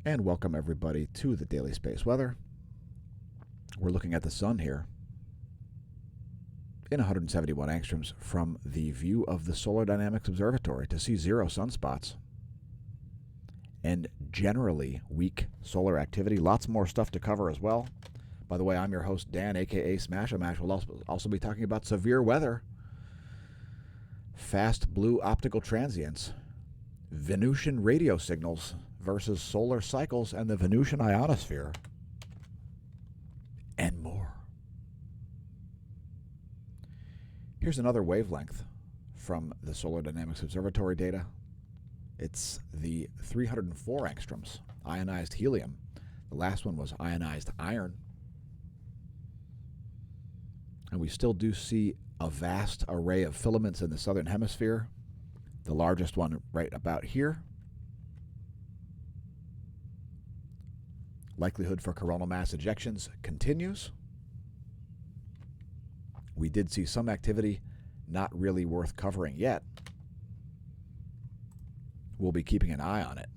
And welcome everybody to the Daily Space Weather. We're looking at the sun here in 171 angstroms from the view of the Solar Dynamics Observatory to see 0 sunspots and generally weak solar activity. Lots more stuff to cover as well. By the way, I'm your host, Dan, a.k.a. smAsho. Mash will also be talking about severe weather, fast blue optical transients, Venusian radio signals versus solar cycles and the Venusian ionosphere, and more. Here's another wavelength from the Solar Dynamics Observatory data. It's the 304 angstroms, ionized helium. The last one was ionized iron. And we still do see a vast array of filaments in the southern hemisphere. The largest one right about here. Likelihood for coronal mass ejections continues. We did see some activity not really worth covering yet. We'll be keeping an eye on it.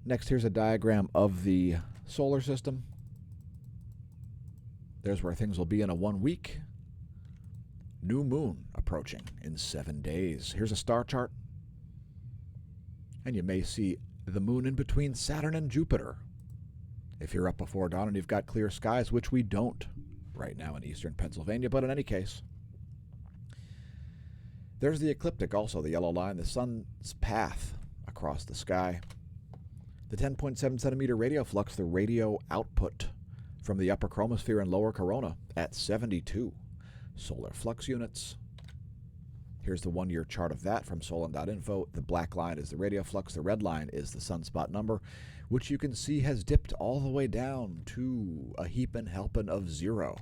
Next, here's a diagram of the solar system. There's where things will be in a 1 week. New moon approaching in 7 days. Here's a star chart. And you may see the moon in between Saturn and Jupiter if you're up before dawn and you've got clear skies, which we don't right now in eastern Pennsylvania, but in any case. There's the ecliptic also, the yellow line, the sun's path across the sky. The 10.7 centimeter radio flux, the radio output from the upper chromosphere and lower corona at 72 solar flux units. Here's the 1-year chart of that from solon.info. The black line is the radio flux. The red line is the sunspot number, which you can see has dipped all the way down to a heapin' helpin' of 0.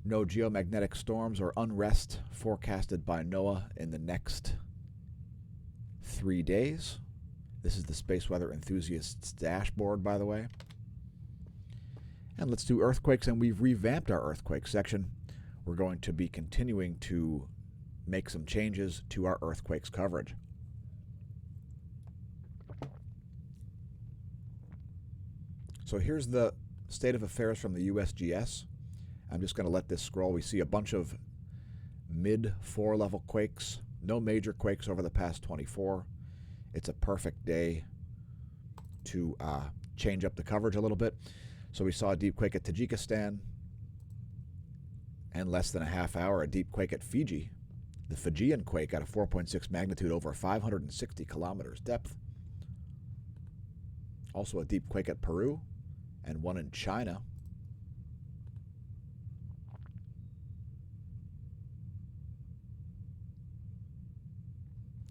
No geomagnetic storms or unrest forecasted by NOAA in the next 3 days. This is the Space Weather Enthusiasts dashboard, by the way. And let's do earthquakes, and we've revamped our earthquake section. We're going to be continuing to make some changes to our earthquakes coverage. So here's the state of affairs from the USGS. I'm just going to let this scroll. We see a bunch of mid-4 level quakes. No major quakes over the past 24. It's a perfect day to change up the coverage a little bit. So we saw a deep quake at Tajikistan, and less than a half hour, a deep quake at Fiji. The Fijian quake at a 4.6 magnitude over 560 kilometers depth. Also a deep quake at Peru, and one in China.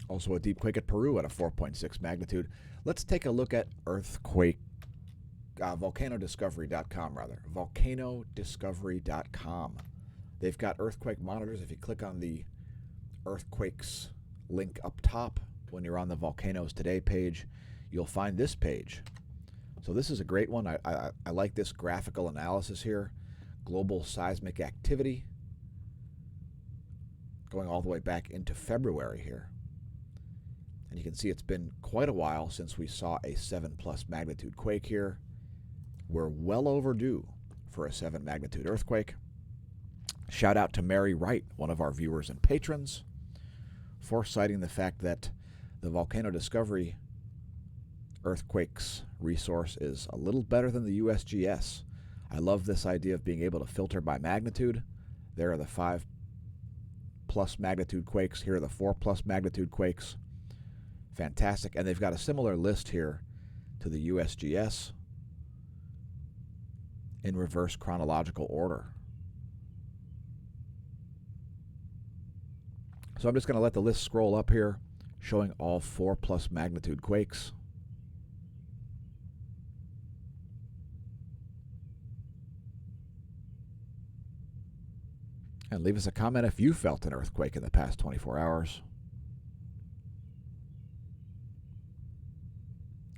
Also a deep quake at Peru at a 4.6 magnitude. Let's take a look at volcanodiscovery.com rather. Volcanodiscovery.com. They've got earthquake monitors. If you click on the earthquakes link up top when you're on the Volcanoes Today page, you'll find this page. So this is a great one. I like this graphical analysis here. Global seismic activity going all the way back into February here. And you can see it's been quite a while since we saw a 7+ magnitude quake here. We're well overdue for a 7 magnitude earthquake. Shout out to Mary Wright, one of our viewers and patrons, for citing the fact that the Volcano Discovery earthquakes resource is a little better than the USGS. I love this idea of being able to filter by magnitude. There are the 5+ magnitude quakes. Here are the 4+ magnitude quakes. Fantastic. And they've got a similar list here to the USGS in reverse chronological order. So I'm just going to let the list scroll up here, showing all 4+ magnitude quakes. And leave us a comment if you felt an earthquake in the past 24 hours.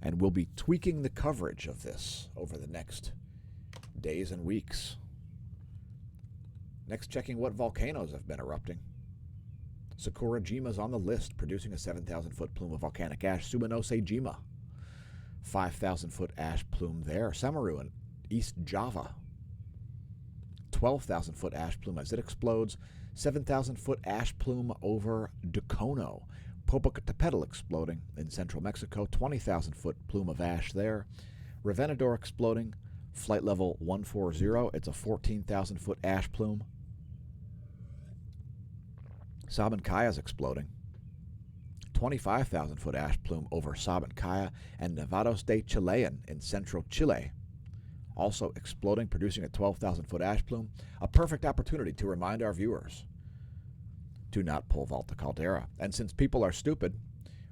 And we'll be tweaking the coverage of this over the next days and weeks. Next, checking what volcanoes have been erupting. Sakura-jima's on the list, producing a 7,000-foot plume of volcanic ash. Suminose-jima, 5,000-foot ash plume there. Samaru in East Java, 12,000-foot ash plume as it explodes. 7,000-foot ash plume over Ducono. Popocatépetl exploding in central Mexico. 20,000-foot plume of ash there. Revenador exploding. Flight level 140. It's a 14,000-foot ash plume. Sabancaya is exploding. 25,000-foot ash plume over Sabancaya. And Nevados de Chilean in central Chile, also exploding, producing a 12,000-foot ash plume. A perfect opportunity to remind our viewers to not pole vault the caldera. And since people are stupid,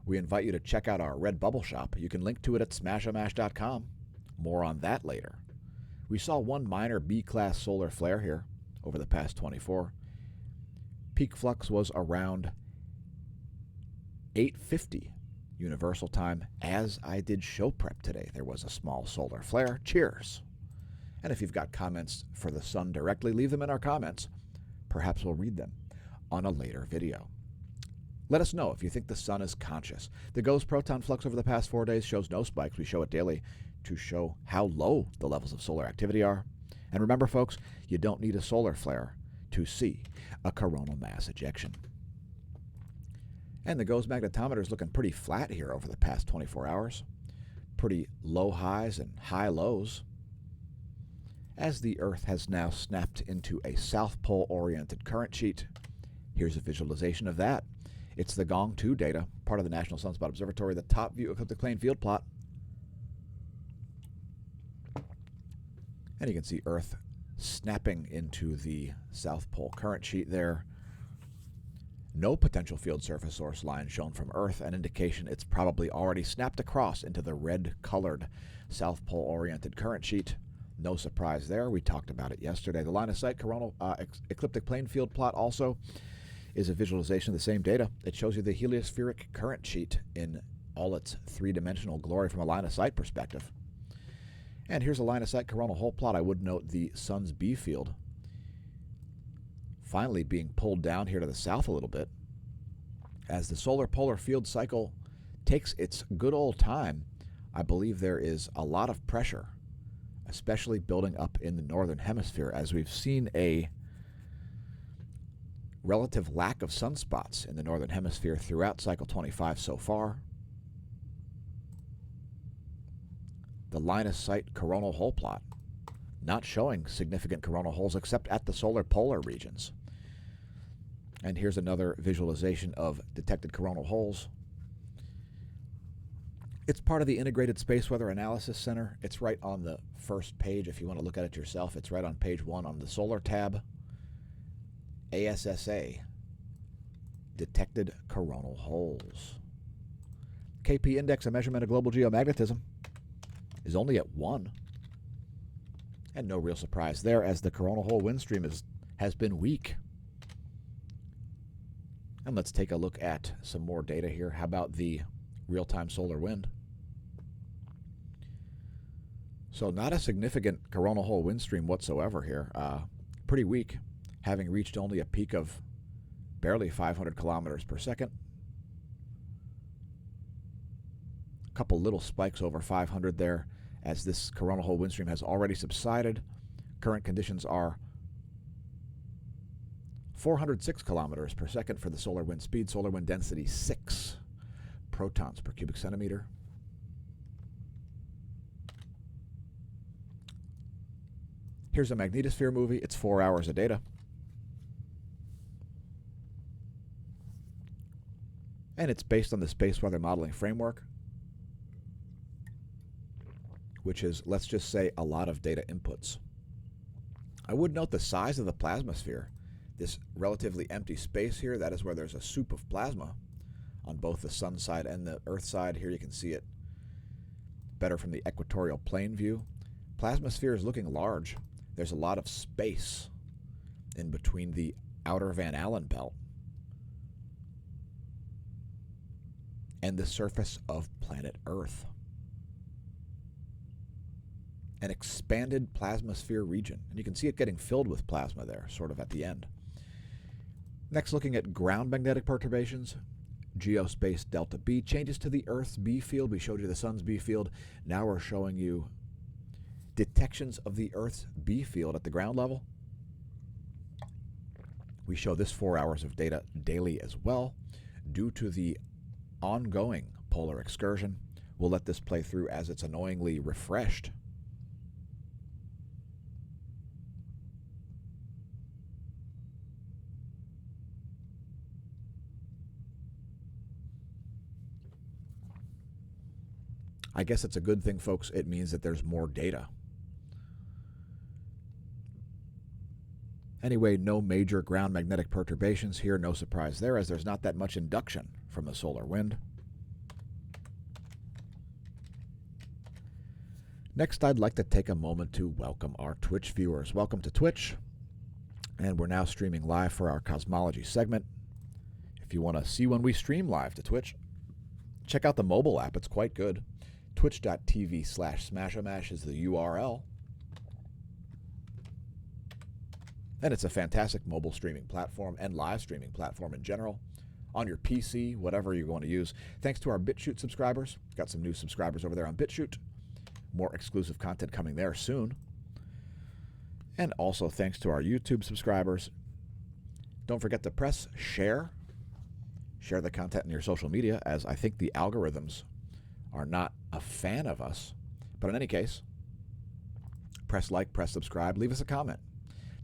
we invite you to check out our Red Bubble Shop. You can link to it at smAshomash.com. More on that later. We saw one minor B-class solar flare here over the past 24. Peak flux was around 8:50 Universal Time. As I did show prep today, there was a small solar flare. Cheers. And if you've got comments for the sun directly, leave them in our comments. Perhaps we'll read them on a later video. Let us know if you think the sun is conscious. The GOES proton flux over the past 4 days shows no spikes. We show it daily to show how low the levels of solar activity are. And remember, folks, you don't need a solar flare to see a coronal mass ejection. And the GOES magnetometer is looking pretty flat here over the past 24 hours. Pretty low highs and high lows, as the Earth has now snapped into a South Pole-oriented current sheet. Here's a visualization of that. It's the Gong 2 data, part of the National Sunspot Observatory, the top view ecliptic plane field plot. And you can see Earth snapping into the South Pole current sheet there. No potential field surface source line shown from Earth, an indication it's probably already snapped across into the red-colored South Pole-oriented current sheet. No surprise there. We talked about it yesterday. The line of sight coronal ecliptic plane field plot also is a visualization of the same data. It shows you the heliospheric current sheet in all its three-dimensional glory from a line of sight perspective. And here's a line of sight coronal hole plot. I would note the sun's B field finally being pulled down here to the south a little bit. As the solar polar field cycle takes its good old time, I believe there is a lot of pressure, especially building up in the northern hemisphere, as we've seen a relative lack of sunspots in the northern hemisphere throughout cycle 25 so far. The line of sight coronal hole plot not showing significant coronal holes except at the solar polar regions. And here's another visualization of detected coronal holes. It's part of the Integrated Space Weather Analysis Center. It's right on the first page if you want to look at it yourself. It's right on page 1 on the solar tab. ASSA, detected coronal holes. KP index, a measurement of global geomagnetism, is only at 1. And no real surprise there, as the coronal hole wind stream has been weak. And let's take a look at some more data here. How about the real-time solar wind? So not a significant coronal hole wind stream whatsoever here. Pretty weak, having reached only a peak of barely 500 kilometers per second. A couple little spikes over 500 there, as this coronal hole wind stream has already subsided. Current conditions are 406 kilometers per second for the solar wind speed. Solar wind density 6 protons per cubic centimeter. Here's a magnetosphere movie. It's 4 hours of data. And it's based on the space weather modeling framework, which is, let's just say, a lot of data inputs. I would note the size of the plasmasphere. This relatively empty space here, that is where there's a soup of plasma on both the sun side and the earth side. Here you can see it better from the equatorial plane view. Plasmasphere is looking large. There's a lot of space in between the outer Van Allen belt and the surface of planet Earth. An expanded plasmasphere region. And you can see it getting filled with plasma there, sort of at the end. Next, looking at ground magnetic perturbations. Geospace delta B changes to the Earth's B field. We showed you the sun's B field. Now we're showing you detections of the Earth's B field at the ground level. We show this 4 hours of data daily as well. Due to the ongoing polar excursion, we'll let this play through as it's annoyingly refreshed. I guess it's a good thing, folks. It means that there's more data. Anyway, no major ground magnetic perturbations here. No surprise there, as there's not that much induction from the solar wind. Next, I'd like to take a moment to welcome our Twitch viewers. Welcome to Twitch. And we're now streaming live for our cosmology segment. If you want to see when we stream live to Twitch, check out the mobile app. It's quite good. Twitch.tv/smAsho is the URL. And it's a fantastic mobile streaming platform and live streaming platform in general. On your PC, whatever you want to use. Thanks to our BitChute subscribers. Got some new subscribers over there on BitChute. More exclusive content coming there soon. And also thanks to our YouTube subscribers. Don't forget to press share. Share the content in your social media, as I think the algorithms are not a fan of us. But in any case, press like, press subscribe, leave us a comment.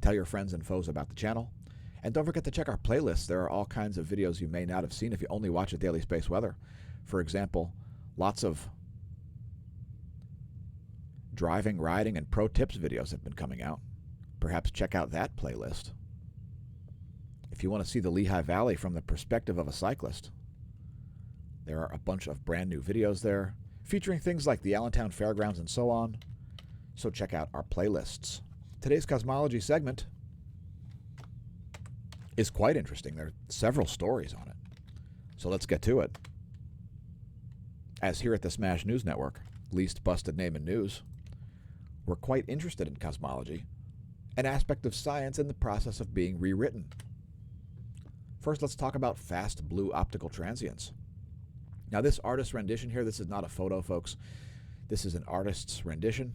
Tell your friends and foes about the channel. And don't forget to check our playlists. There are all kinds of videos you may not have seen if you only watch a Daily Space Weather. For example, lots of driving, riding, and pro tips videos have been coming out. Perhaps check out that playlist. If you want to see the Lehigh Valley from the perspective of a cyclist, there are a bunch of brand new videos there featuring things like the Allentown Fairgrounds and so on. So check out our playlists. Today's cosmology segment is quite interesting. There are several stories on it. So let's get to it. As here at the Smash News Network, least busted name in news, we're quite interested in cosmology, an aspect of science in the process of being rewritten. First, let's talk about fast blue optical transients. Now, this artist's rendition here, this is not a photo, folks. This is an artist's rendition.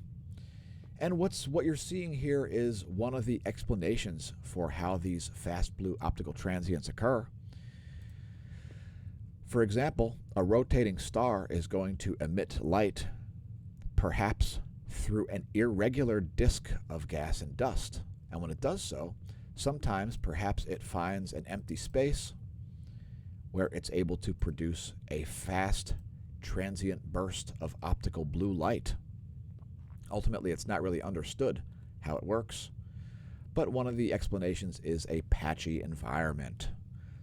And what you're seeing here is one of the explanations for how these fast blue optical transients occur. For example, a rotating star is going to emit light, perhaps through an irregular disk of gas and dust. And when it does so, sometimes perhaps it finds an empty space where it's able to produce a fast transient burst of optical blue light. Ultimately, it's not really understood how it works, but one of the explanations is a patchy environment.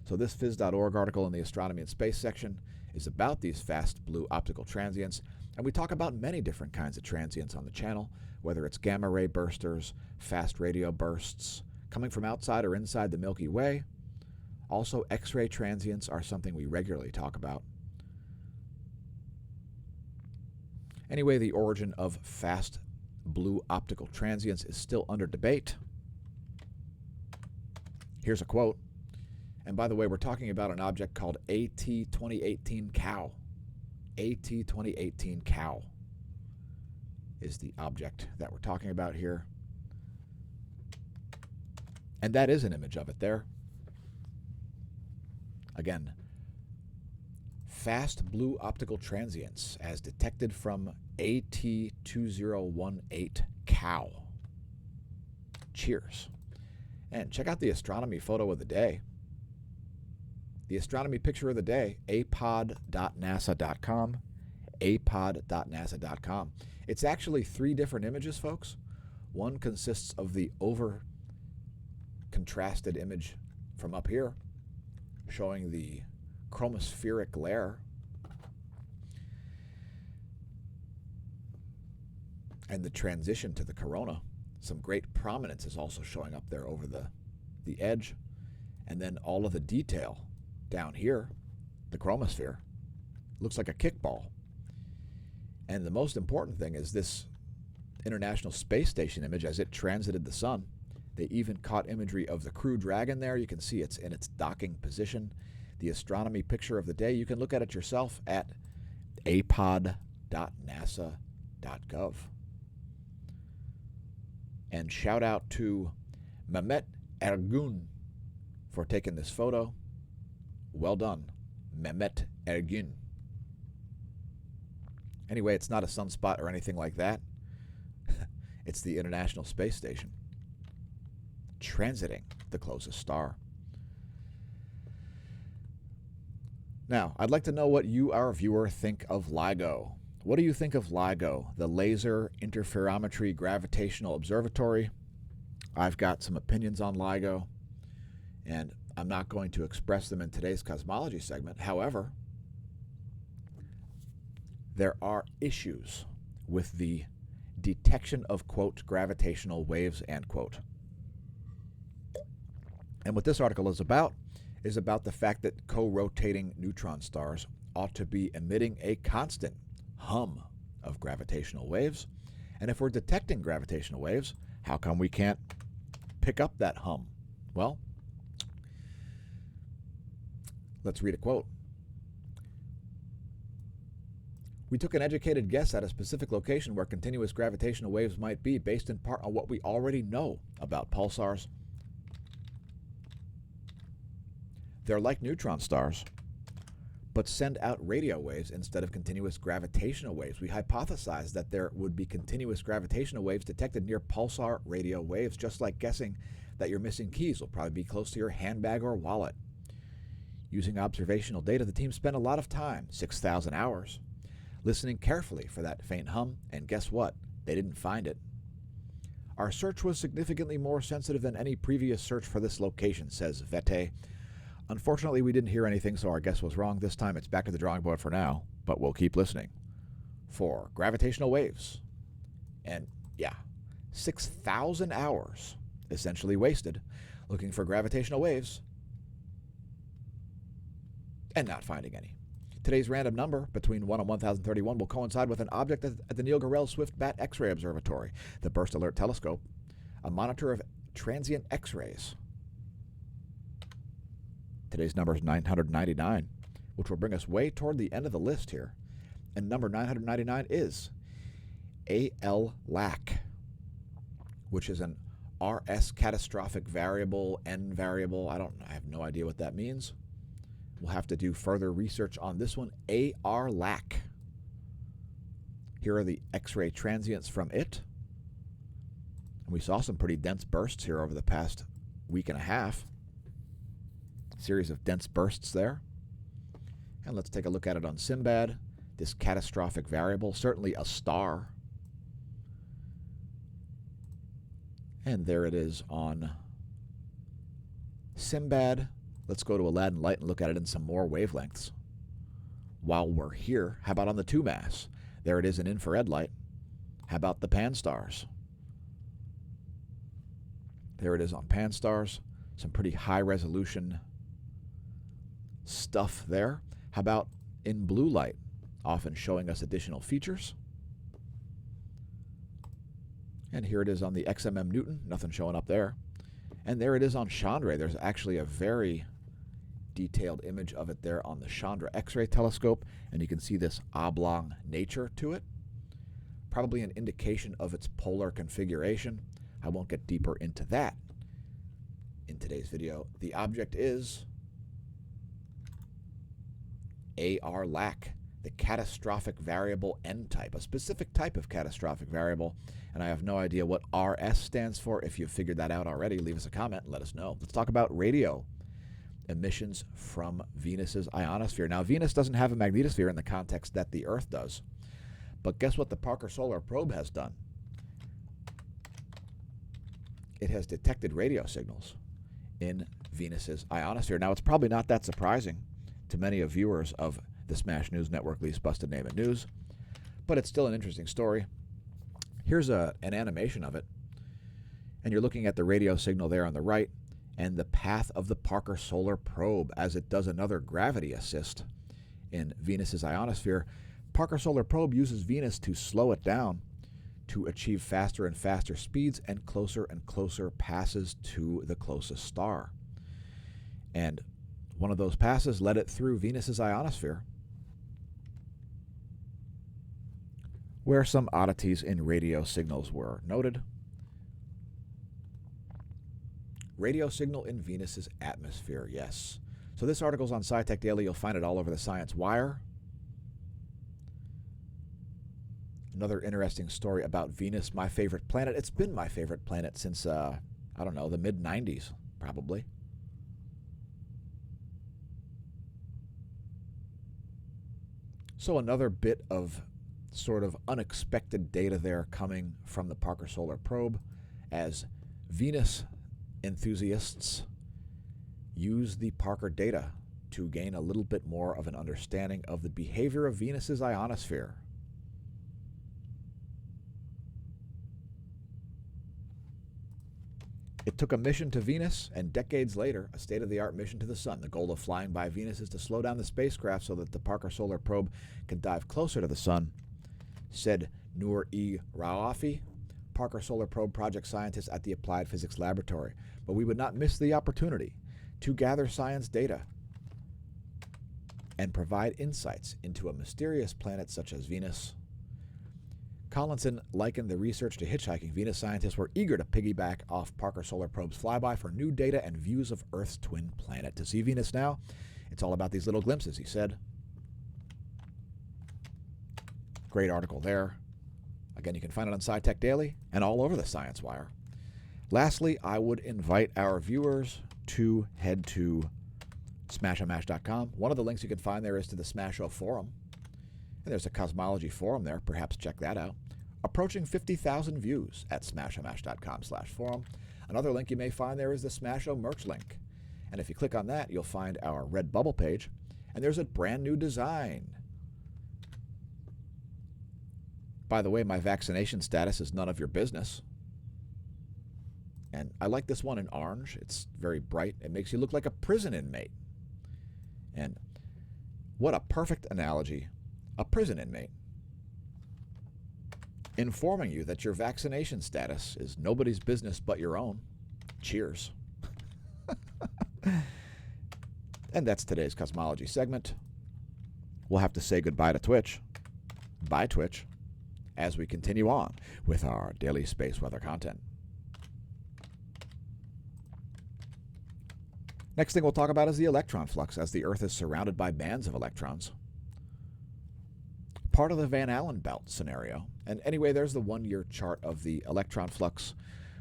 So this phys.org article in the Astronomy and Space section is about these fast blue optical transients, and we talk about many different kinds of transients on the channel, whether it's gamma ray bursters, fast radio bursts, coming from outside or inside the Milky Way. Also, X-ray transients are something we regularly talk about. Anyway, the origin of fast blue optical transients is still under debate. Here's a quote. And by the way, we're talking about an object called AT2018 Cow. AT2018 Cow is the object that we're talking about here. And that is an image of it there. Again, fast blue optical transients as detected from AT2018 Cow. Cheers. And check out the astronomy photo of the day. The astronomy picture of the day, apod.nasa.com. apod.nasa.com. It's actually 3 different images, folks. One consists of the over-contrasted image from up here, showing the chromospheric glare. And the transition to the corona. Some great prominence is also showing up there over the edge. And then all of the detail down here, the chromosphere, looks like a kickball. And the most important thing is this International Space Station image as it transited the sun. They even caught imagery of the Crew Dragon there. You can see it's in its docking position. The astronomy picture of the day, you can look at it yourself at apod.nasa.gov. And shout out to Mehmet Ergun for taking this photo. Well done, Mehmet Ergun. Anyway, it's not a sunspot or anything like that. It's the International Space Station, transiting the closest star. Now, I'd like to know what you, our viewer, think of LIGO. What do you think of LIGO, the Laser Interferometry Gravitational Observatory? I've got some opinions on LIGO, and I'm not going to express them in today's cosmology segment. However, there are issues with the detection of, quote, gravitational waves, end quote. And what this article is about the fact that co-rotating neutron stars ought to be emitting a constant hum of gravitational waves. And if we're detecting gravitational waves, how come we can't pick up that hum? Well, let's read a quote. We took an educated guess at a specific location where continuous gravitational waves might be, based in part on what we already know about pulsars. They're like neutron stars, but send out radio waves instead of continuous gravitational waves. We hypothesized that there would be continuous gravitational waves detected near pulsar radio waves, just like guessing that your missing keys will probably be close to your handbag or wallet. Using observational data, the team spent a lot of time, 6,000 hours, listening carefully for that faint hum, and guess what? They didn't find it. Our search was significantly more sensitive than any previous search for this location, says Vete. Unfortunately, we didn't hear anything, so our guess was wrong. This time it's back to the drawing board for now, but we'll keep listening for gravitational waves. And yeah, 6,000 hours essentially wasted looking for gravitational waves and not finding any. Today's random number, between 1 and 1031, will coincide with an object at the Neil Gorell Swift-Bat X-ray Observatory, the Burst Alert Telescope, a monitor of transient X-rays. Today's number is 999, which will bring us way toward the end of the list here. And number 999 is AL-LAC, which is an RS catastrophic variable, N variable. I have no idea what that means. We'll have to do further research on this one. AR-LAC. Here are the X-ray transients from it. And we saw some pretty dense bursts here over the past week and a half. Series of dense bursts there. And let's take a look at it on SIMBAD. This catastrophic variable, certainly a star. And there it is on SIMBAD. Let's go to Aladdin Light and look at it in some more wavelengths. While we're here, how about on the 2MASS? There it is in infrared light. How about the pan-stars? There it is on pan-stars. Some pretty high-resolution stuff there. How about in blue light? Often showing us additional features. And here it is on the XMM Newton. Nothing showing up there. And there it is on Chandra. There's actually a very detailed image of it there on the Chandra X-ray telescope, and you can see this oblong nature to it. Probably an indication of its polar configuration. I won't get deeper into that in today's video. The object is AR-LAC, the catastrophic variable N-type, a specific type of catastrophic variable, and I have no idea what RS stands for. If you've figured that out already, leave us a comment and let us know. Let's talk about radio emissions from Venus's ionosphere. Now, Venus doesn't have a magnetosphere in the context that the Earth does, but guess what the Parker Solar Probe has done? It has detected radio signals in Venus's ionosphere. Now, it's probably not that surprising to many of viewers of the Smash News Network, Least Busted Name It News, but it's still an interesting story. Here's an animation of it, and you're looking at the radio signal there on the right and the path of the Parker Solar Probe as it does another gravity assist in Venus's ionosphere. Parker Solar Probe uses Venus to slow it down to achieve faster and faster speeds and closer passes to the closest star. And one of those passes led it through Venus's ionosphere, where some oddities in radio signals were noted. Radio signal in Venus's atmosphere, yes. So this article's on SciTech Daily. You'll find it all over the Science Wire. Another interesting story about Venus, my favorite planet. It's been my favorite planet since, I don't know, the mid-90s, probably. So another bit of sort of unexpected data there coming from the Parker Solar Probe as Venus enthusiasts use the Parker data to gain a little bit more of an understanding of the behavior of Venus's ionosphere. It took a mission to Venus and decades later, a state-of-the-art mission to the Sun. The goal of flying by Venus is to slow down the spacecraft so that the Parker Solar Probe can dive closer to the Sun, said Noor E. Rawafi, Parker Solar Probe project scientist at the Applied Physics Laboratory. But we would not miss the opportunity to gather science data and provide insights into a mysterious planet such as Venus. Collinson likened the research to hitchhiking. Venus scientists were eager to piggyback off Parker Solar Probe's flyby for new data and views of Earth's twin planet. To see Venus now, it's all about these little glimpses, he said. Great article there. Again, you can find it on SciTech Daily and all over the Science Wire. Lastly, I would invite our viewers to head to smAsho.com. One of the links you can find there is to the smAsho forum. And there's a cosmology forum there. Perhaps check that out. Approaching 50,000 views at smAsho.com/forum. Another link you may find there is the smAsho merch link. And if you click on that, you'll find our Redbubble page. And there's a brand new design. By the way, my vaccination status is none of your business. And I like this one in orange. It's very bright. It makes you look like a prison inmate. And what a perfect analogy. A prison inmate informing you that your vaccination status is nobody's business but your own. Cheers. And that's today's cosmology segment. We'll have to say goodbye to Twitch. Bye, Twitch, as we continue on with our daily space weather content. Next thing we'll talk about is the electron flux, as the Earth is surrounded by bands of electrons. Part of the Van Allen belt scenario. And anyway, there's the one-year chart of the electron flux.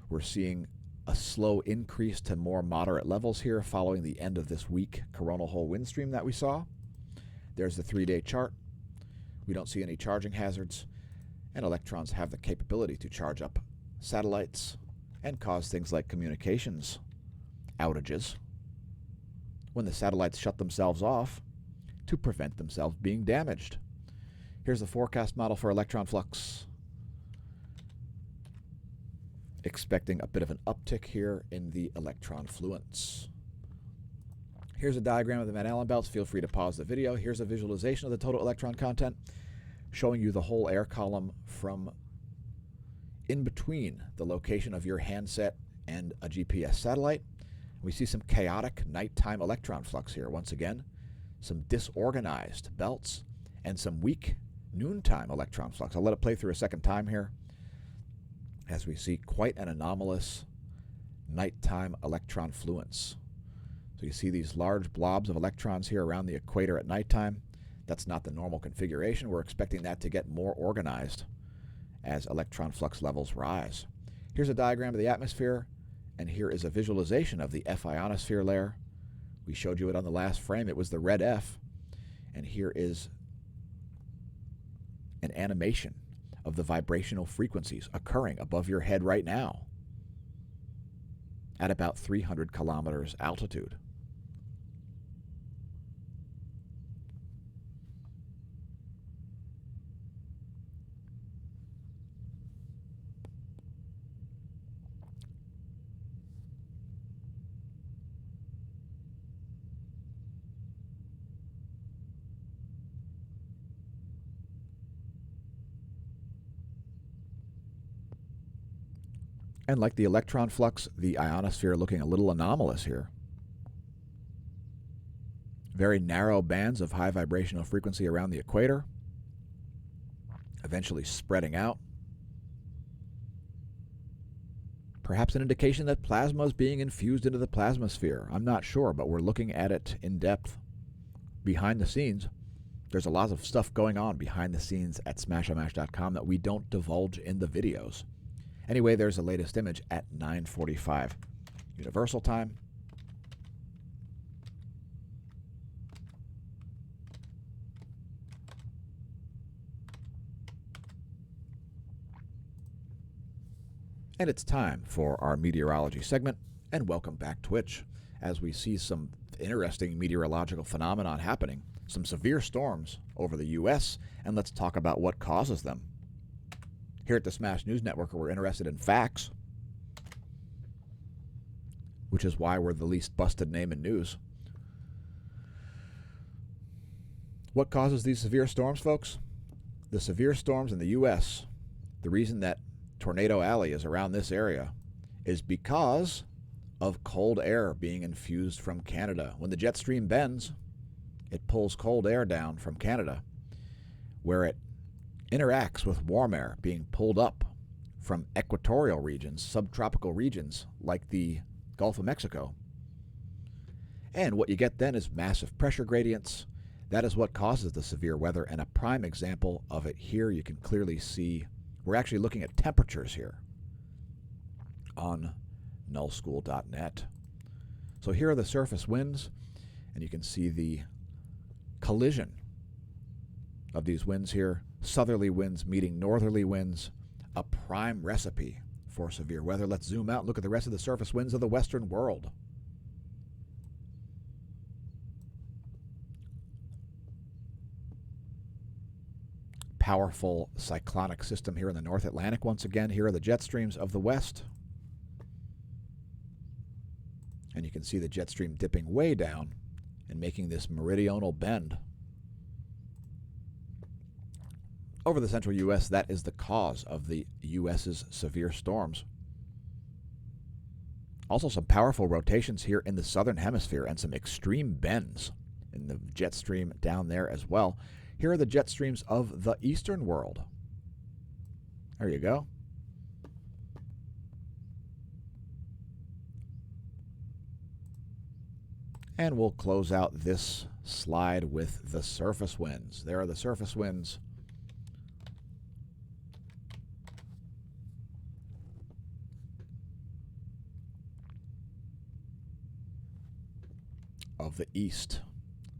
We're seeing a slow increase to more moderate levels here following the end of this weak coronal hole wind stream that we saw. There's the 3-day chart. We don't see any charging hazards, and electrons have the capability to charge up satellites and cause things like communications outages when the satellites shut themselves off to prevent themselves being damaged. Here's the forecast model for electron flux. Expecting a bit of an uptick here in the electron fluence. Here's a diagram of the Van Allen belts. Feel free to pause the video. Here's a visualization of the total electron content, showing you the whole air column from in between the location of your handset and a GPS satellite. We see some chaotic nighttime electron flux here. Once again, some disorganized belts and some weak noontime electron flux. I'll let it play through a second time here as we see quite an anomalous nighttime electron fluence. So you see these large blobs of electrons here around the equator at nighttime. That's not the normal configuration. We're expecting that to get more organized as electron flux levels rise. Here's a diagram of the atmosphere, and here is a visualization of the F ionosphere layer. We showed you it on the last frame. It was the red F. And here is an animation of the vibrational frequencies occurring above your head right now at about 300 kilometers altitude. And like the electron flux, the ionosphere looking a little anomalous here. Very narrow bands of high vibrational frequency around the equator, eventually spreading out. Perhaps an indication that plasma is being infused into the plasmasphere. I'm not sure, but we're looking at it in depth. Behind the scenes, there's a lot of stuff going on behind the scenes at smAsho that we don't divulge in the videos. Anyway, there's the latest image at 9:45 Universal Time. And it's time for our meteorology segment, and welcome back, Twitch, as we see some interesting meteorological phenomenon happening, some severe storms over the U.S., and let's talk about what causes them. Here at the Smash News Network, we're interested in facts, which is why we're the least busted name in news. What causes these severe storms, folks? The severe storms in the U.S., the reason that Tornado Alley is around this area is because of cold air being infused from Canada. When the jet stream bends, it pulls cold air down from Canada, where it interacts with warm air being pulled up from equatorial regions, subtropical regions like the Gulf of Mexico. And what you get then is massive pressure gradients. That is what causes the severe weather, and a prime example of it here you can clearly see. We're actually looking at temperatures here on nullschool.net. So here are the surface winds, and you can see the collision of these winds here. Southerly winds meeting northerly winds, a prime recipe for severe weather. Let's zoom out and look at the rest of the surface winds of the Western world. Powerful cyclonic system here in the North Atlantic. Once again, here are the jet streams of the west. And you can see the jet stream dipping way down and making this meridional bend. Over the central U.S., that is the cause of the U.S.'s severe storms. Also some powerful rotations here in the southern hemisphere and some extreme bends in the jet stream down there as well. Here are the jet streams of the eastern world. There you go. And we'll close out this slide with the surface winds. There are the surface winds of the east.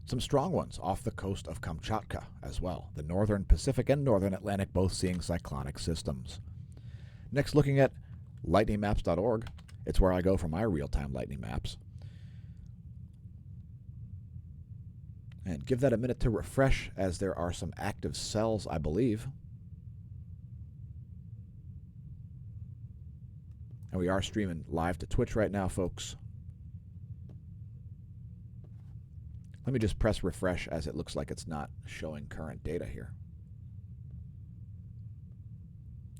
Some strong ones off the coast of Kamchatka as well. The northern Pacific and northern Atlantic both seeing cyclonic systems. Next, looking at lightningmaps.org. It's where I go for my real-time lightning maps. And give that a minute to refresh, as there are some active cells, I believe. And we are streaming live to Twitch right now, folks. Let me just press refresh, as it looks like it's not showing current data here.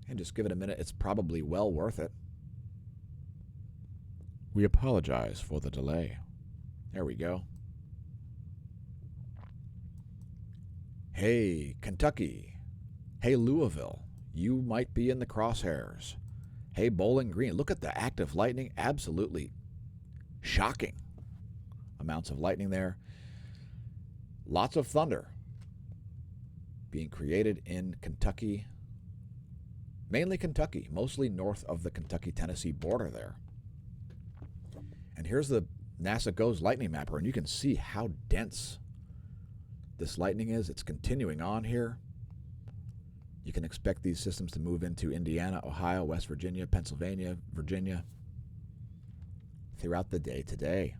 And just give it a minute. It's probably well worth it. We apologize for the delay. There we go. Hey, Kentucky. Hey, Louisville. You might be in the crosshairs. Hey, Bowling Green. Look at the active lightning. Absolutely shocking amounts of lightning there. Lots of thunder being created in Kentucky, mainly Kentucky, mostly north of the Kentucky-Tennessee border there. And here's the NASA GOES lightning mapper, and you can see how dense this lightning is. It's continuing on here. You can expect these systems to move into Indiana, Ohio, West Virginia, Pennsylvania, Virginia throughout the day today.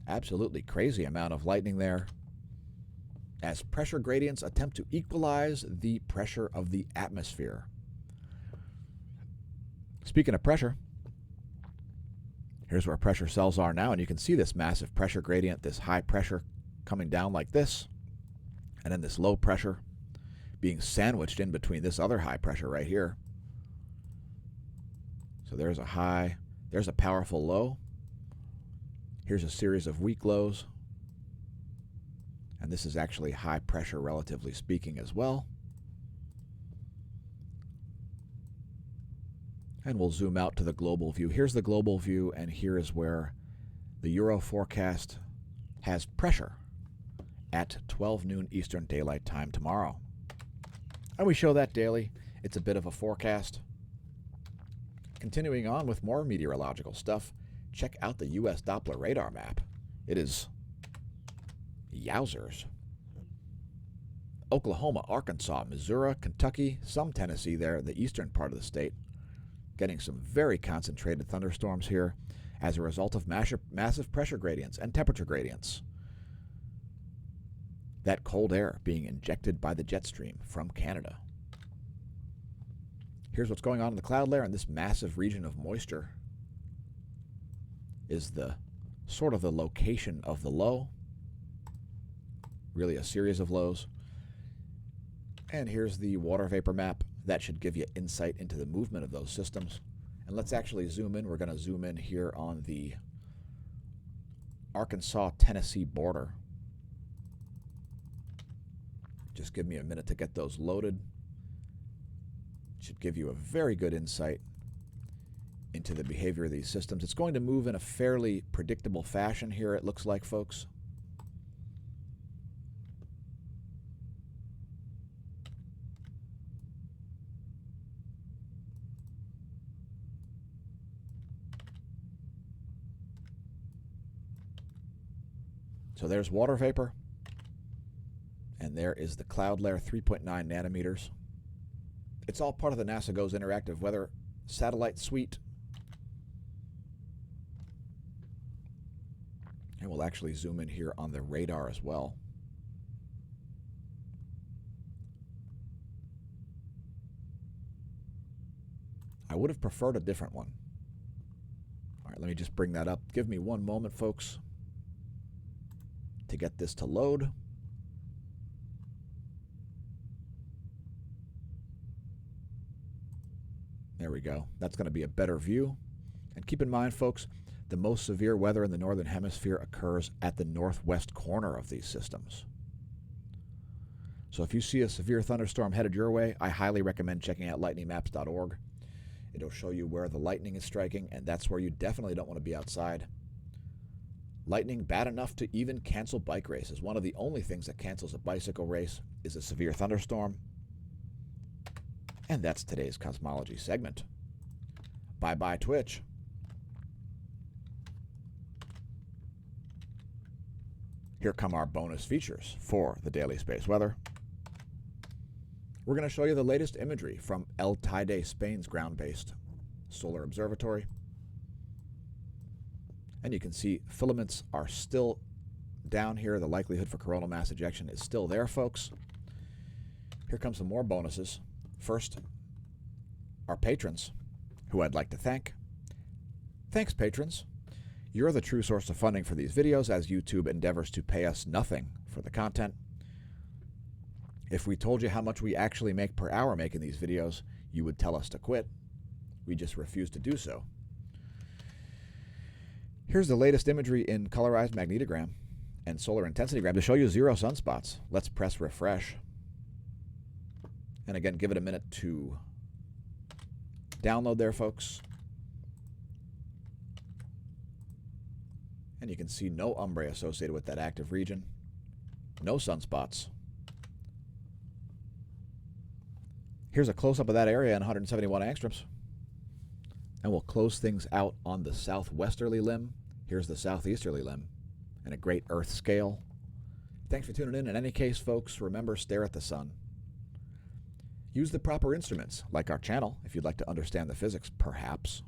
Absolutely crazy amount of lightning there, as pressure gradients attempt to equalize the pressure of the atmosphere. Speaking of pressure, here's where pressure cells are now, and you can see this massive pressure gradient, this high pressure coming down like this, and then this low pressure being sandwiched in between this other high pressure right here. So there's a high, there's a powerful low. Here's a series of weak lows. And this is actually high pressure, relatively speaking, as well. And we'll zoom out to the global view. Here's the global view, and here is where the Euro forecast has pressure at 12 noon Eastern Daylight Time tomorrow. And we show that daily. It's a bit of a forecast. Continuing on with more meteorological stuff, check out the U.S. Doppler radar map. It is yowzers. Oklahoma, Arkansas, Missouri, Kentucky, some Tennessee there, the eastern part of the state, getting some very concentrated thunderstorms here as a result of massive pressure gradients and temperature gradients. That cold air being injected by the jet stream from Canada. Here's what's going on in the cloud layer, and this massive region of moisture is the sort of the location of the low. Really a series of lows. And here's the water vapor map. That should give you insight into the movement of those systems. And let's actually zoom in. We're going to zoom in here on the Arkansas-Tennessee border. Just give me a minute to get those loaded. Should give you a very good insight into the behavior of these systems. It's going to move in a fairly predictable fashion here, it looks like, folks. So there's water vapor, and there is the cloud layer, 3.9 nanometers. It's all part of the NASA GOES Interactive Weather Satellite Suite. And we'll actually zoom in here on the radar as well. I would have preferred a different one. All right, let me just bring that up. Give me one moment, folks, to get this to load. There we go. That's going to be a better view. And keep in mind, folks, the most severe weather in the northern hemisphere occurs at the northwest corner of these systems. So if you see a severe thunderstorm headed your way, I highly recommend checking out lightningmaps.org. It'll show you where the lightning is striking, and that's where you definitely don't want to be outside. Lightning bad enough to even cancel bike races. One of the only things that cancels a bicycle race is a severe thunderstorm. And that's today's cosmology segment. Bye-bye, Twitch. Here come our bonus features for the daily space weather. We're going to show you the latest imagery from El Teide, Spain's ground-based solar observatory. And you can see filaments are still down here. The likelihood for coronal mass ejection is still there, folks. Here comes some more bonuses. First, our patrons, who I'd like to thank. Thanks, patrons. You're the true source of funding for these videos as YouTube endeavors to pay us nothing for the content. If we told you how much we actually make per hour making these videos, you would tell us to quit. We just refuse to do so. Here's the latest imagery in colorized magnetogram and solar intensitygram to show you 0 sunspots. Let's press refresh. And again, give it a minute to download there, folks. And you can see no umbrae associated with that active region. No sunspots. Here's a close-up of that area in 171 angstroms. And we'll close things out on the southwesterly limb. Here's the southeasterly limb and a great Earth scale. Thanks for tuning in. In any case, folks, remember, stare at the sun. Use the proper instruments, like our channel, if you'd like to understand the physics, perhaps.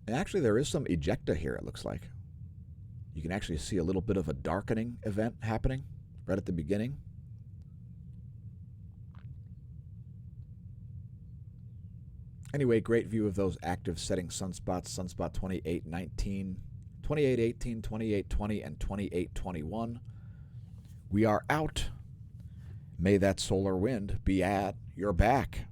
And actually, there is some ejecta here, it looks like. You can actually see a little bit of a darkening event happening right at the beginning. Anyway, great view of those active setting sunspots, sunspot 2819, 2818, 2820, and 2821. We are out. May that solar wind be at your back.